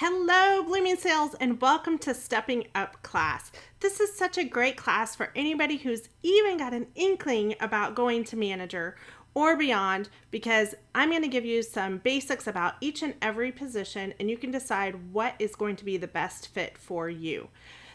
Hello, Blooming Sales, and welcome to Stepping Up class. This is such a great class for anybody who's even got an inkling about going to manager or beyond, because I'm going to give you some basics about each and every position, and you can decide what is going to be the best fit for you.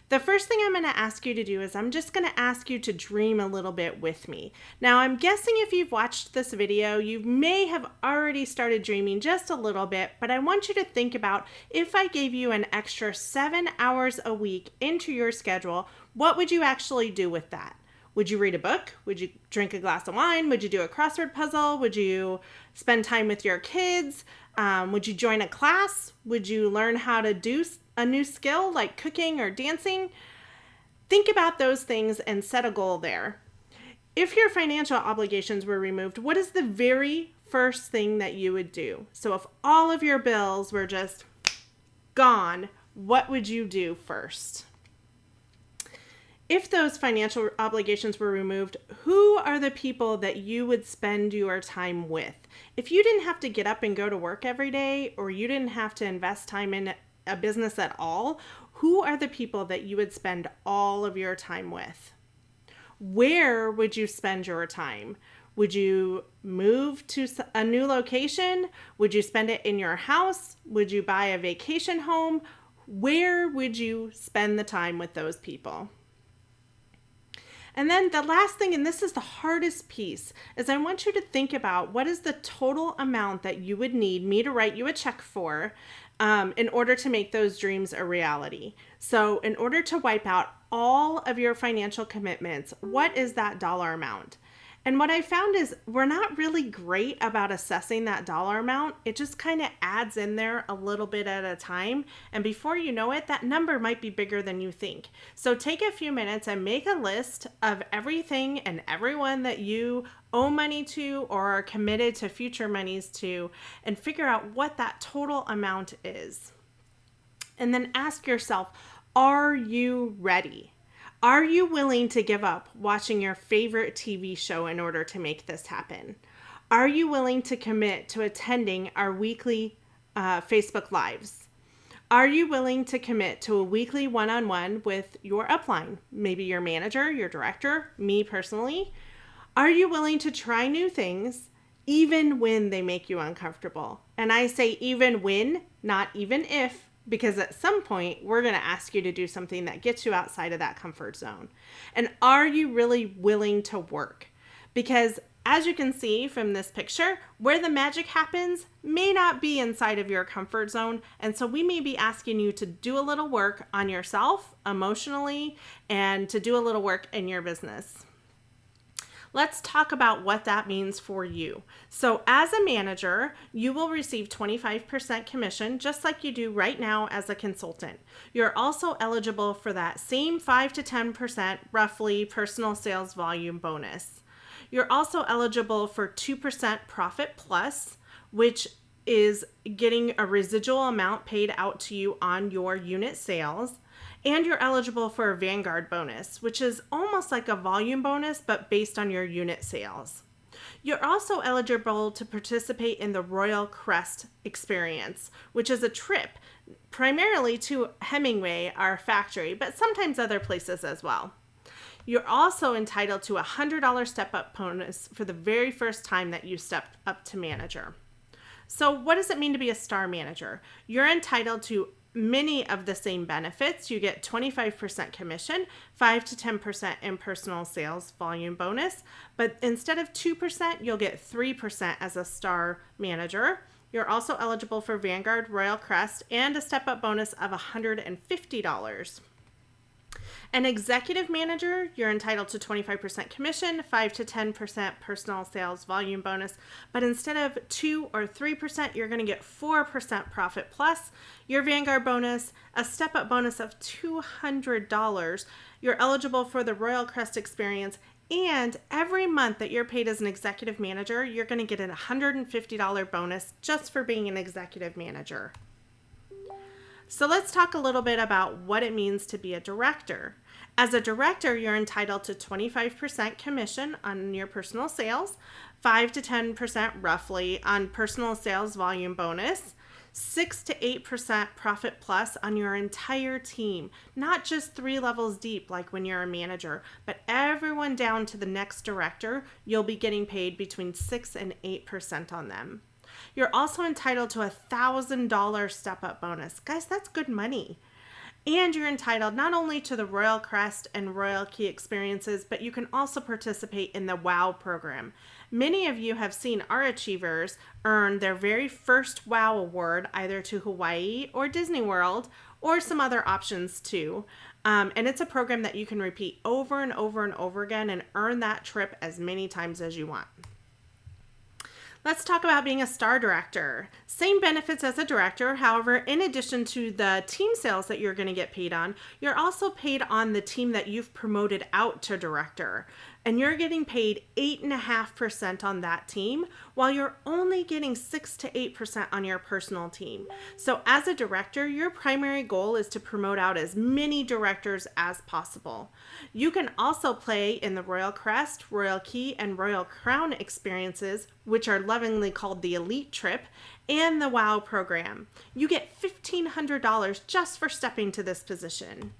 The first thing I'm going to ask you to do is I'm just going to ask you to dream a little bit with me. Now, I'm guessing if you've watched this video, you may have already started dreaming just a little bit, but I want you to think about if I gave you an extra 7 hours a week into your schedule, what would you actually do with that? Would you read a book? Would you drink a glass of wine? Would you do a crossword puzzle? Would you spend time with your kids? Would you join a class? Would you learn how to do a new skill like cooking or dancing? Think about those things and set a goal there. If your financial obligations were removed, what is the very first thing that you would do? So if all of your bills were just gone, what would you do first? If those financial obligations were removed, who are the people that you would spend your time with? If you didn't have to get up and go to work every day, or you didn't have to invest time in a business at all, who are the people that you would spend all of your time with? Where would you spend your time? Would you move to a new location? Would you spend it in your house? Would you buy a vacation home? Where would you spend the time with those people? And then the last thing, and this is the hardest piece, is I want you to think about what is the total amount that you would need me to write you a check for in order to make those dreams a reality. So in order to wipe out all of your financial commitments, what is that dollar amount? And what I found is we're not really great about assessing that dollar amount. It just kind of adds in there a little bit at a time. And before you know it, that number might be bigger than you think. So take a few minutes and make a list of everything and everyone that you owe money to or are committed to future monies to, and figure out what that total amount is. And then ask yourself, are you ready? Are you willing to give up watching your favorite TV show in order to make this happen? Are you willing to commit to attending our weekly Facebook Lives? Are you willing to commit to a weekly one-on-one with your upline, maybe your manager, your director, me personally? Are you willing to try new things even when they make you uncomfortable? And I say even when, not even if, because at some point, we're going to ask you to do something that gets you outside of that comfort zone. And are you really willing to work? Because as you can see from this picture, where the magic happens may not be inside of your comfort zone. And so we may be asking you to do a little work on yourself emotionally and to do a little work in your business. Let's talk about what that means for you. So as a manager, you will receive 25% commission, just like you do right now as a consultant. You're also eligible for that same 5 to 10% roughly personal sales volume bonus. You're also eligible for 2% profit plus, which is getting a residual amount paid out to you on your unit sales. And you're eligible for a Vanguard bonus, which is almost like a volume bonus, but based on your unit sales. You're also eligible to participate in the Royal Crest experience, which is a trip primarily to Hemingway, our factory, but sometimes other places as well. You're also entitled to a $100 step-up bonus for the very first time that you step up to manager. So what does it mean to be a star manager? You're entitled to many of the same benefits. You get 25% commission, 5 to 10% in personal sales volume bonus, but instead of 2%, you'll get 3% as a star manager. You're also eligible for Vanguard, Royal Crest, and a step-up bonus of $150. An executive manager, you're entitled to 25% commission, 5 to 10% personal sales volume bonus, but instead of 2 or 3%, you're going to get 4% profit plus, your Vanguard bonus, a step-up bonus of $200. You're eligible for the Royal Crest experience, and every month that you're paid as an executive manager, you're going to get a $150 bonus just for being an executive manager. So let's talk a little bit about what it means to be a director. As a director, you're entitled to 25% commission on your personal sales, 5 to 10% roughly on personal sales volume bonus, 6 to 8% profit plus on your entire team, not just 3 levels deep like when you're a manager, but everyone down to the next director, you'll be getting paid between 6 and 8% on them. You're also entitled to a $1,000 step-up bonus. Guys, that's good money. And you're entitled not only to the Royal Crest and Royal Key experiences, but you can also participate in the WOW program. Many of you have seen our achievers earn their very first WOW award either to Hawaii or Disney World or some other options too. And it's a program that you can repeat over and over and over again and earn that trip as many times as you want. Let's talk about being a star director. Same benefits as a director. However, in addition to the team sales that you're going to get paid on, you're also paid on the team that you've promoted out to director. And you're getting paid 8.5% on that team, while you're only getting 6 to 8% on your personal team. So as a director, your primary goal is to promote out as many directors as possible. You can also play in the Royal Crest, Royal Key, and Royal Crown experiences, which are lovingly called the Elite Trip, and the WOW program. You get $1,500 just for stepping to this position.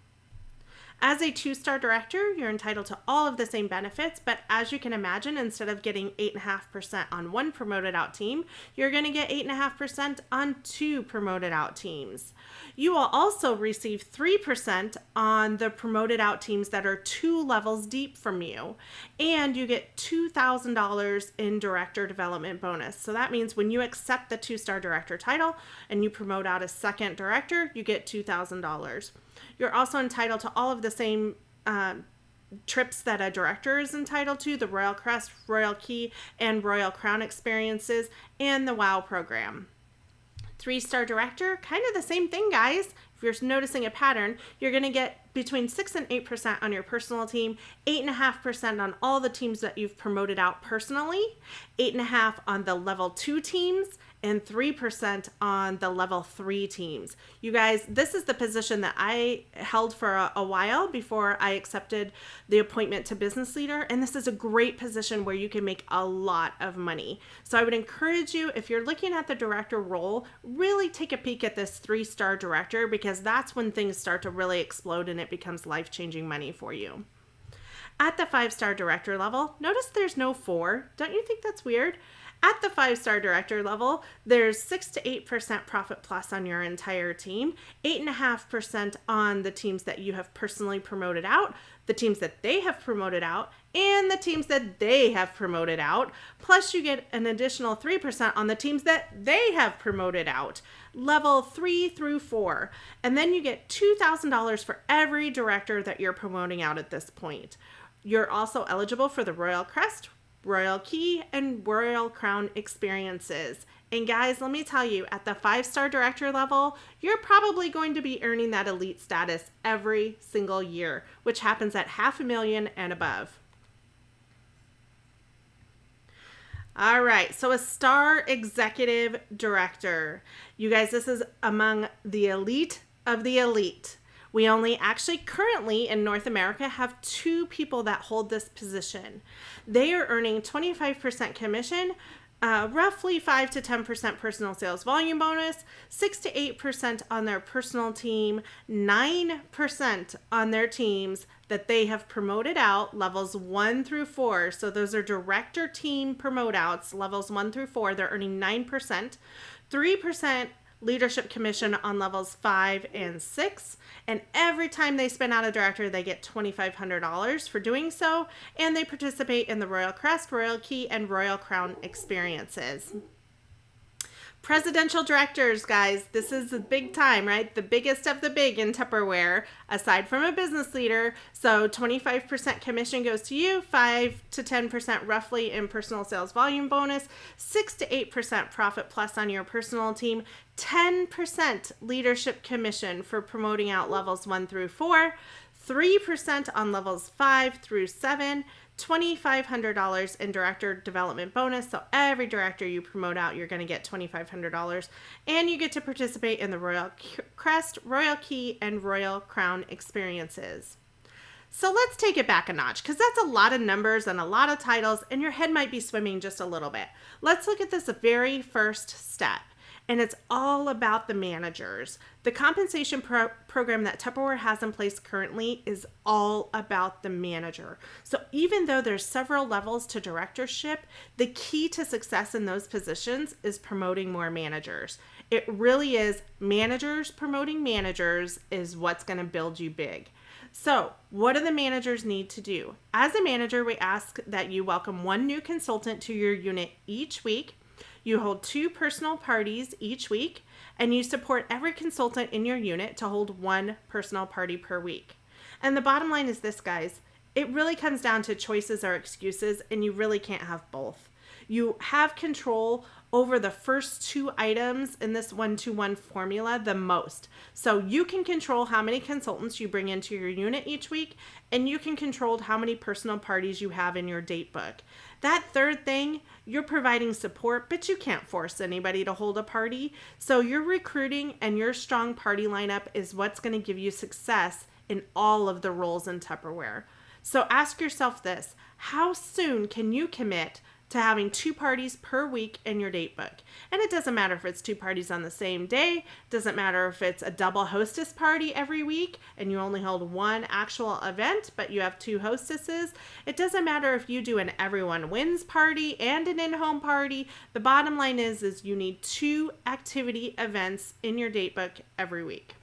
As a 2-star director, you're entitled to all of the same benefits, but as you can imagine, instead of getting 8.5% on one promoted out team, you're going to get 8.5% on 2 promoted out teams. You will also receive 3% on the promoted out teams that are 2 levels deep from you, and you get $2,000 in director development bonus. So that means when you accept the 2-star director title and you promote out a second director, you get $2,000. You're also entitled to all of the same trips that a director is entitled to, the Royal Crest, Royal Key, and Royal Crown experiences, and the WOW program. 3-star director, kind of the same thing, guys. If you're noticing a pattern, you're going to get between 6 and 8% on your personal team, 8.5% on all the teams that you've promoted out personally, 8.5% on the level 2 teams, and 3% on the level 3 teams. You guys, this is the position that I held for a while before I accepted the appointment to business leader, and this is a great position where you can make a lot of money. So I would encourage you, if you're looking at the director role, really take a peek at this 3-star director, because that's when things start to really explode and it becomes life-changing money for you. At the 5-star director level, notice there's no 4. Don't you think that's weird? At the 5-star director level, there's 6 to 8% profit plus on your entire team, 8.5% on the teams that you have personally promoted out, the teams that they have promoted out, and the teams that they have promoted out. Plus you get an additional 3% on the teams that they have promoted out, level 3 through 4. And then you get $2,000 for every director that you're promoting out at this point. You're also eligible for the Royal Crest, Royal Key, and Royal Crown experiences. And guys, let me tell you, at the 5-star director level, you're probably going to be earning that elite status every single year, which happens at $500,000 and above. All right, so a star executive director. You guys, this is among the elite of the elite. We only actually currently in North America have 2 people that hold this position. They are earning 25% commission, roughly 5 to 10% personal sales volume bonus, 6 to 8% on their personal team, 9% on their teams that they have promoted out, levels 1 through 4. So those are director team promote outs, levels 1 through 4. They're earning 9%, 3% leadership commission on levels 5 and 6, and every time they spin out a director, they get $2,500 for doing so, and they participate in the Royal Crest, Royal Key, and Royal Crown experiences. Presidential directors, guys, this is the big time, right? The biggest of the big in Tupperware, aside from a business leader. So 25% commission goes to you, 5 to 10% roughly in personal sales volume bonus, 6 to 8% profit plus on your personal team, 10% leadership commission for promoting out levels 1 through 4, 3% on levels 5 through 7, $2,500 in director development bonus. So every director you promote out, you're going to get $2,500, and you get to participate in the Royal Crest, Royal Key, and Royal Crown experiences. So let's take it back a notch, because that's a lot of numbers and a lot of titles, and your head might be swimming just a little bit. Let's look at this very first step. and it's all about the managers. The compensation program that Tupperware has in place currently is all about the manager. So even though there's several levels to directorship, the key to success in those positions is promoting more managers. It really is managers promoting managers is what's going to build you big. So, what do the managers need to do? As a manager, we ask that you welcome one new consultant to your unit each week. You hold 2 personal parties each week, and you support every consultant in your unit to hold 1 personal party per week. And the bottom line is this, guys. It really comes down to choices or excuses, and you really can't have both. You have control over the first 2 items in this 1-to-1 formula the most. So you can control how many consultants you bring into your unit each week, and you can control how many personal parties you have in your date book. That third thing, you're providing support, but you can't force anybody to hold a party. So your recruiting and your strong party lineup is what's going to give you success in all of the roles in Tupperware. So ask yourself this: how soon can you commit to having 2 parties per week in your date book? And it doesn't matter if it's 2 parties on the same day, doesn't matter if it's a double hostess party every week and you only hold 1 actual event, but you have 2 hostesses. It doesn't matter if you do an everyone wins party and an in-home party. The bottom line is you need 2 activity events in your date book every week.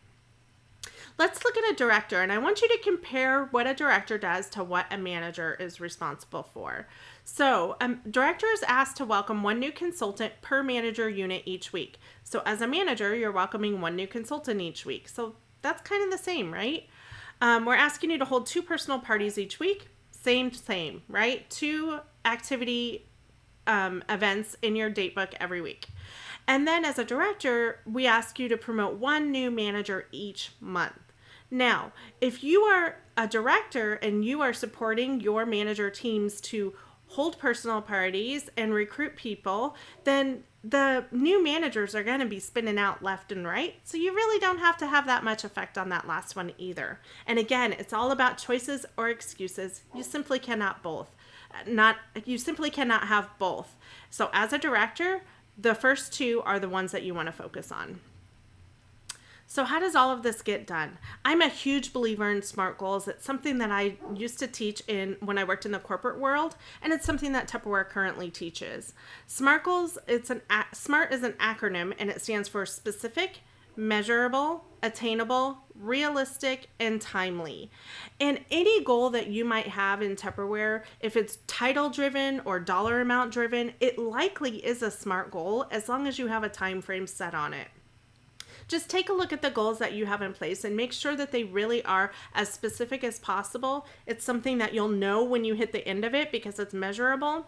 Let's look at a director, and I want you to compare what a director does to what a manager is responsible for. So, a director is asked to welcome 1 new consultant per manager unit each week. So, as a manager, you're welcoming 1 new consultant each week. So, that's kind of the same, right? We're asking you to hold 2 personal parties each week. Same, right? 2 activity events in your date book every week. And then as a director, we ask you to promote 1 new manager each month. Now, if you are a director and you are supporting your manager teams to hold personal parties and recruit people, then the new managers are going to be spinning out left and right. So you really don't have to have that much effect on that last one either. And again, it's all about choices or excuses. You simply cannot have both. So as a director, the first 2 are the ones that you want to focus on. So how does all of this get done? I'm a huge believer in SMART goals. It's something that I used to teach when I worked in the corporate world, and it's something that Tupperware currently teaches. SMART goals, SMART is an acronym, and it stands for specific, measurable, attainable, realistic, and timely. And any goal that you might have in Tupperware, if it's title driven or dollar amount driven, it likely is a SMART goal as long as you have a time frame set on it. Just take a look at the goals that you have in place and make sure that they really are as specific as possible. It's something that you'll know when you hit the end of it because it's measurable.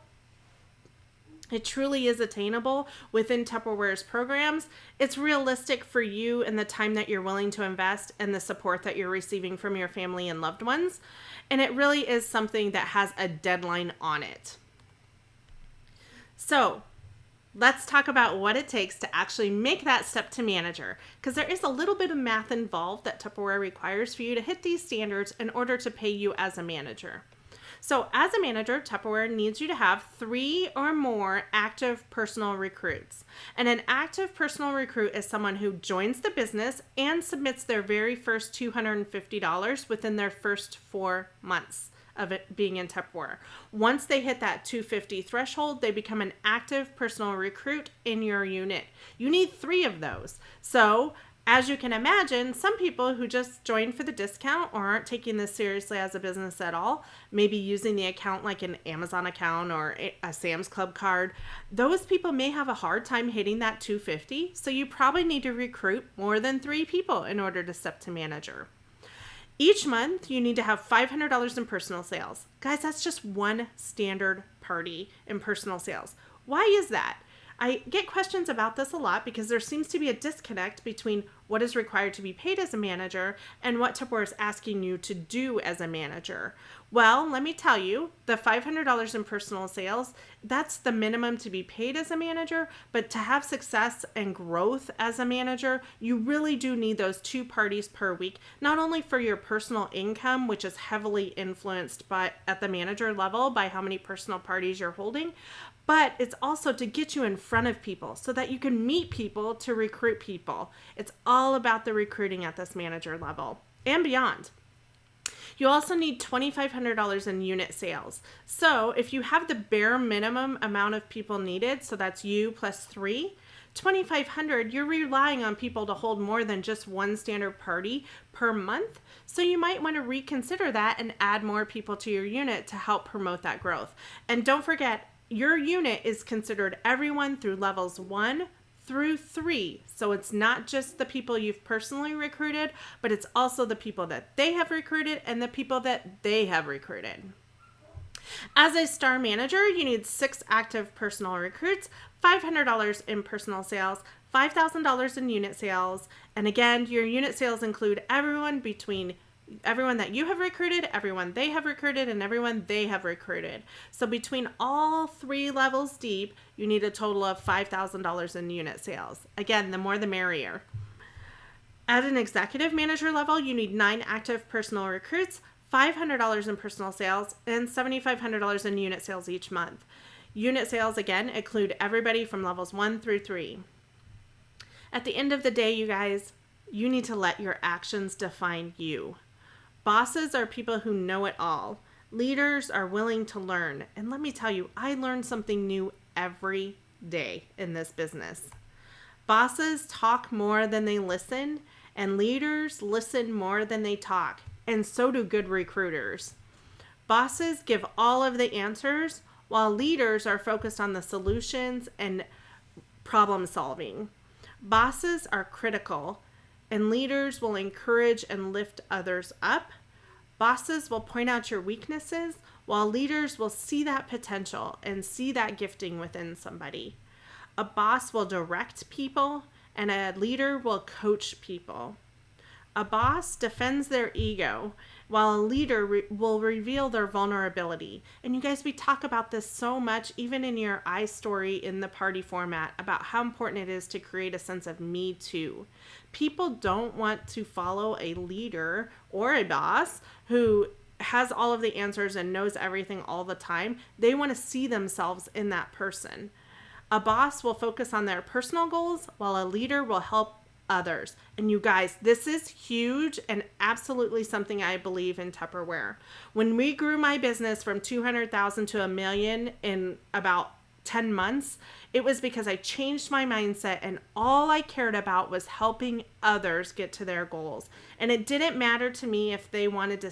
It truly is attainable within Tupperware's programs. It's realistic for you and the time that you're willing to invest and the support that you're receiving from your family and loved ones. And it really is something that has a deadline on it. So, let's talk about what it takes to actually make that step to manager, because there is a little bit of math involved that Tupperware requires for you to hit these standards in order to pay you as a manager. So as a manager, Tupperware needs you to have 3 or more active personal recruits. And an active personal recruit is someone who joins the business and submits their very first $250 within their first 4 months of it being in Tupperware. Once they hit that $250 threshold, they become an active personal recruit in your unit. You need 3 of those. So as you can imagine, some people who just joined for the discount or aren't taking this seriously as a business at all, maybe using the account like an Amazon account or a Sam's Club card, those people may have a hard time hitting that $250. So you probably need to recruit more than 3 people in order to step to manager. Each month, you need to have $500 in personal sales. Guys, that's just 1 standard party in personal sales. Why is that? I get questions about this a lot because there seems to be a disconnect between what is required to be paid as a manager and what Tupperware is asking you to do as a manager. Well, let me tell you, the $500 in personal sales, that's the minimum to be paid as a manager, but to have success and growth as a manager, you really do need those 2 parties per week, not only for your personal income, which is heavily influenced at the manager level by how many personal parties you're holding, But it's also to get you in front of people so that you can meet people to recruit people. It's all about the recruiting at this manager level and beyond. You also need $2,500 in unit sales. So if you have the bare minimum amount of people needed, so that's you plus 3, 2,500, you're relying on people to hold more than just one standard party per month. So you might want to reconsider that and add more people to your unit to help promote that growth. And don't forget, your unit is considered everyone through levels 1 through 3. So it's not just the people you've personally recruited, but it's also the people that they have recruited and the people that they have recruited. As a star manager, you need 6 active personal recruits, $500 in personal sales, $5,000 in unit sales. And again, your unit sales include everyone that you have recruited, everyone they have recruited, and everyone they have recruited. So between all 3 levels deep, you need a total of $5,000 in unit sales. Again, the more the merrier. At an executive manager level, you need 9 active personal recruits, $500 in personal sales, and $7,500 in unit sales each month. Unit sales, again, include everybody from levels 1 through 3. At the end of the day, you guys, you need to let your actions define you. Bosses are people who know it all. Leaders are willing to learn. And let me tell you, I learn something new every day in this business. Bosses talk more than they listen, and leaders listen more than they talk. And so do good recruiters. Bosses give all of the answers, while leaders are focused on the solutions and problem solving. Bosses are critical, and leaders will encourage and lift others up. Bosses will point out your weaknesses, while leaders will see that potential and see that gifting within somebody. A boss will direct people, and a leader will coach people. A boss defends their ego, while a leader will reveal their vulnerability. And you guys, we talk about this so much, even in your I story in the party format, about how important it is to create a sense of me too. People don't want to follow a leader or a boss who has all of the answers and knows everything all the time. They want to see themselves in that person. A boss will focus on their personal goals, while a leader will help others. And you guys, this is huge and absolutely something I believe in Tupperware. When we grew my business from 200,000 to $1 million in about 10 months, it was because I changed my mindset and all I cared about was helping others get to their goals. And it didn't matter to me if they wanted to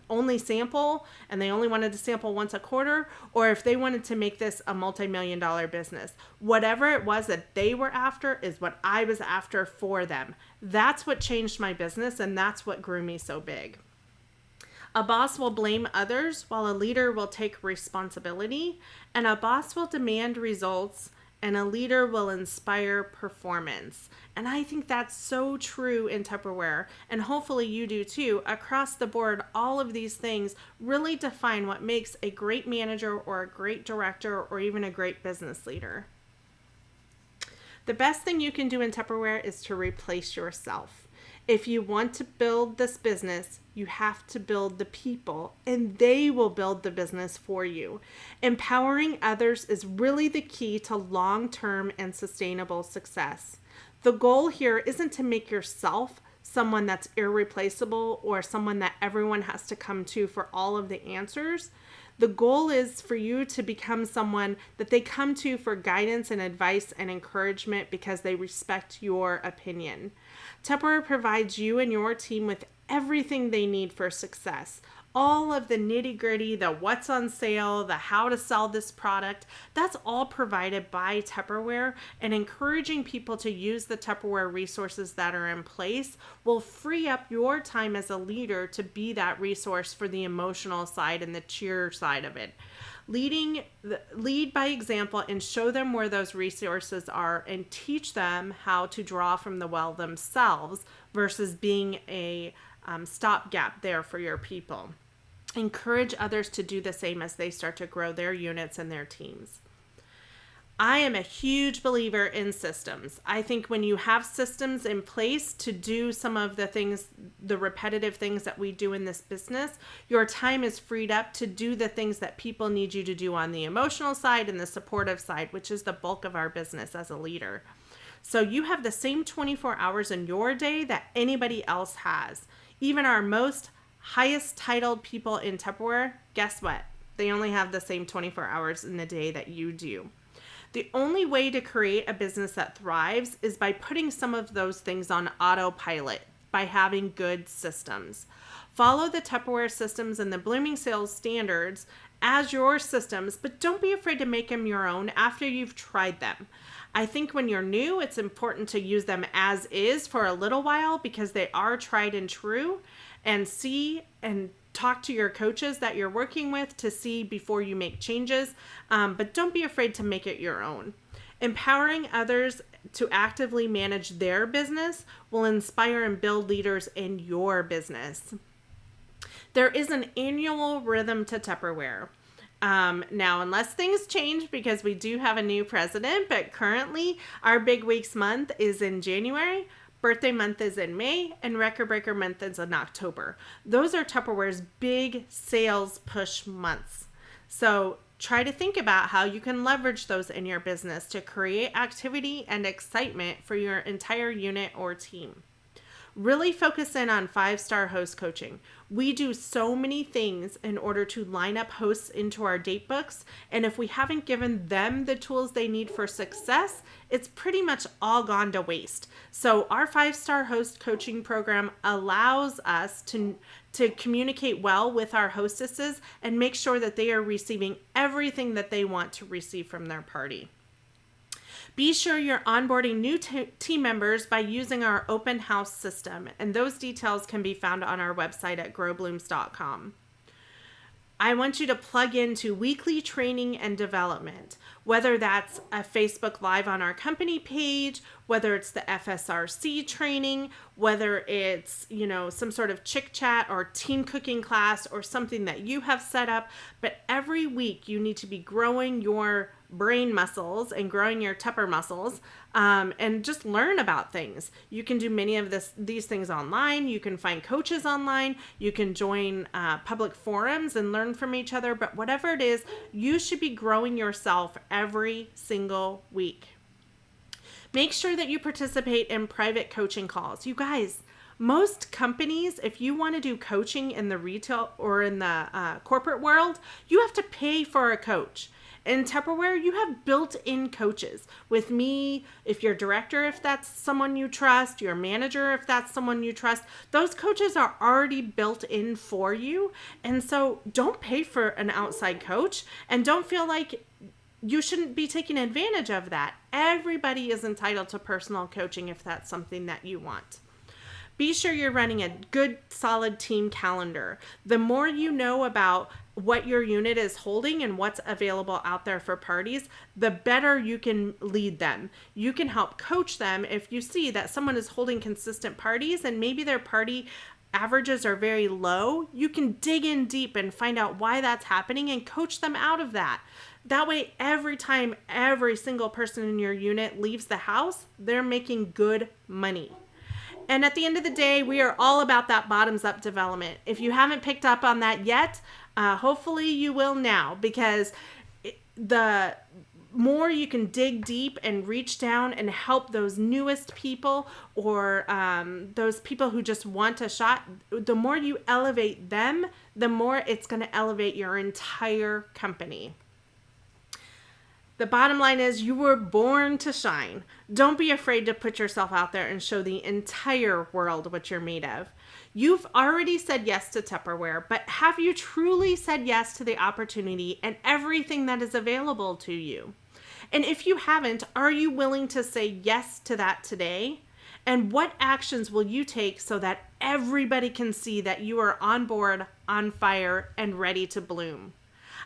only sample and they only wanted to sample once a quarter, or if they wanted to make this a multi-million-dollar business. Whatever it was that they were after is what I was after for them. That's what changed my business, and that's what grew me so big. A boss will blame others, while a leader will take responsibility, and a boss will demand results, and a leader will inspire performance. And I think that's so true in Tupperware, and hopefully you do too. Across the board, all of these things really define what makes a great manager or a great director or even a great business leader. The best thing you can do in Tupperware is to replace yourself. If you want to build this business, you have to build the people, and they will build the business for you. Empowering others is really the key to long-term and sustainable success. The goal here isn't to make yourself someone that's irreplaceable or someone that everyone has to come to for all of the answers. The goal is for you to become someone that they come to for guidance and advice and encouragement because they respect your opinion. Tupperware provides you and your team with everything they need for success. All of the nitty-gritty, the what's on sale, the how to sell this product, that's all provided by Tupperware, and encouraging people to use the Tupperware resources that are in place will free up your time as a leader to be that resource for the emotional side and the cheer side of it. Lead by example and show them where those resources are and teach them how to draw from the well themselves versus being a stopgap there for your people. Encourage others to do the same as they start to grow their units and their teams. I am a huge believer in systems. I think when you have systems in place to do some of the things, the repetitive things that we do in this business, your time is freed up to do the things that people need you to do on the emotional side and the supportive side, which is the bulk of our business as a leader. So you have the same 24 hours in your day that anybody else has. Even our most highest titled people in Tupperware, guess what? They only have the same 24 hours in the day that you do. The only way to create a business that thrives is by putting some of those things on autopilot, by having good systems. Follow the Tupperware systems and the Blooming Sales standards as your systems, but don't be afraid to make them your own after you've tried them. I think when you're new, it's important to use them as is for a little while because they are tried and true, and see and talk to your coaches that you're working with to see before you make changes, but don't be afraid to make it your own. Empowering others to actively manage their business will inspire and build leaders in your business. There is an annual rhythm to Tupperware. Now, unless things change because we do have a new president, but currently our Big Weeks month is in January. Birthday month is in May, and Record Breaker month is in October. Those are Tupperware's big sales push months. So try to think about how you can leverage those in your business to create activity and excitement for your entire unit or team. Really focus in on 5-star host coaching. We do so many things in order to line up hosts into our date books, and if we haven't given them the tools they need for success, it's pretty much all gone to waste. So our 5-star host coaching program allows us to communicate well with our hostesses and make sure that they are receiving everything that they want to receive from their party. Be sure you're onboarding new team members by using our open house system, and those details can be found on our website at growblooms.com. I want you to plug into weekly training and development, whether that's a Facebook Live on our company page, whether it's the FSRC training, whether it's, some sort of chick chat or team cooking class or something that you have set up. But every week you need to be growing your brain muscles and growing your Tupper muscles, and just learn about things. You can do many of these things online. You can find coaches online. You can join public forums and learn from each other. But whatever it is, you should be growing yourself every single week. Make sure that you participate in private coaching calls. You guys, most companies, if you want to do coaching in the retail or in the corporate world, you have to pay for a coach. In Tupperware, you have built-in coaches. With me, if your director, if that's someone you trust, your manager, if that's someone you trust, those coaches are already built in for you. And so don't pay for an outside coach, and don't feel like you shouldn't be taking advantage of that. Everybody is entitled to personal coaching if that's something that you want. Be sure you're running a good, solid team calendar. The more you know about what your unit is holding and what's available out there for parties, the better you can lead them. You can help coach them if you see that someone is holding consistent parties and maybe their party averages are very low. You can dig in deep and find out why that's happening and coach them out of that. That way, every time every single person in your unit leaves the house, they're making good money. And at the end of the day, we are all about that bottoms-up development. If you haven't picked up on that yet, hopefully you will now, because the more you can dig deep and reach down and help those newest people or those people who just want a shot, the more you elevate them, the more it's going to elevate your entire company. The bottom line is you were born to shine. Don't be afraid to put yourself out there and show the entire world what you're made of. You've already said yes to Tupperware, but have you truly said yes to the opportunity and everything that is available to you? And if you haven't, are you willing to say yes to that today? And what actions will you take so that everybody can see that you are on board, on fire, and ready to bloom?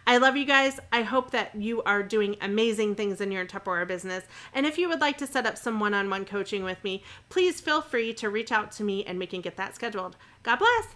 I love you guys. I hope that you are doing amazing things in your Tupperware business. And if you would like to set up some one-on-one coaching with me, please feel free to reach out to me and we can get that scheduled. God bless.